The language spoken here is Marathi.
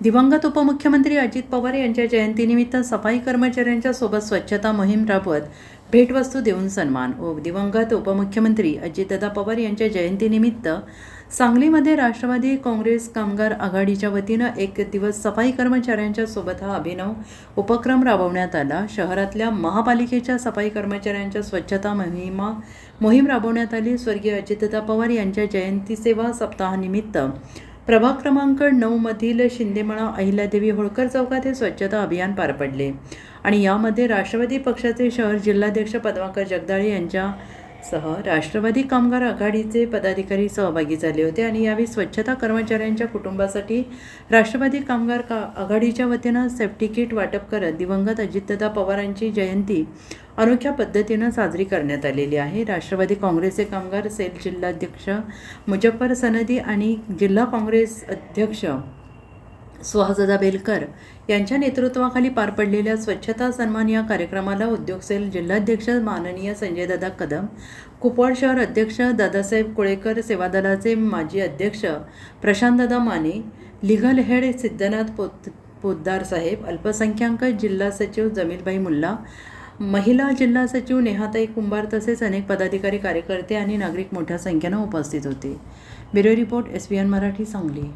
दिवंगत उपमुख्यमंत्री अजित पवार यांच्या जयंतीनिमित्त सफाई कर्मचाऱ्यांच्या सोबत स्वच्छता मोहीम राबवत भेटवस्तू देऊन सन्मान. दिवंगत उपमुख्यमंत्री अजितदादा पवार यांच्या जयंतीनिमित्त सांगलीमध्ये राष्ट्रवादी काँग्रेस कामगार आघाडीच्या वतीनं एक दिवस सफाई कर्मचाऱ्यांच्या सोबत हा अभिनव उपक्रम राबवण्यात आला. शहरातल्या महापालिकेच्या सफाई कर्मचाऱ्यांच्या स्वच्छता मोहीम राबवण्यात आली. स्वर्गीय अजितदादा पवार यांच्या जयंती सेवा सप्ताहानिमित्त प्रभाग क्रमांक 9 मधील शिंदेमळा अहिल्यादेवी होळकर चौकात हे स्वच्छता अभियान पार पडले आणि यामध्ये राष्ट्रवादी पक्षाचे शहर जिल्हाध्यक्ष पद्माकर जगदाळे यांच्यासह राष्ट्रवादी कामगार आघाडीचे पदाधिकारी सहभागी झाले होते. आणि यावेळी स्वच्छता कर्मचाऱ्यांच्या कुटुंबासाठी राष्ट्रवादी कामगार आघाडीच्या वतीनं सेफ्टी किट वाटप करत दिवंगत अजितदादा पवारांची जयंती अनोख्या पद्धतीनं साजरी करण्यात आलेली आहे. राष्ट्रवादी काँग्रेसचे कामगार सेल जिल्हाध्यक्ष मुजफ्फर सनदी आणि जिल्हा काँग्रेस अध्यक्ष सुहासदादा बेलकर यांच्या नेतृत्वाखाली पार पडलेल्या स्वच्छता सन्मान या कार्यक्रमाला उद्योग सेल जिल्हाध्यक्ष माननीय संजयदादा कदम, कुपवाड शहर अध्यक्ष दादासाहेब कोळेकर, सेवादलाचे माजी अध्यक्ष प्रशांतदादा माने, लिगल हेड सिद्धनाथ पोद्दार साहेब, अल्पसंख्याक जिल्हा सचिव जमीलभाई मुल्ला, महिला जिल्हा सचिव नेहाताई कुंभार तसेच अनेक पदाधिकारी, कार्यकर्ते आणि नागरिक मोठ्या संख्येनं उपस्थित होते. Bureau report, SBN Marathi, Sangli.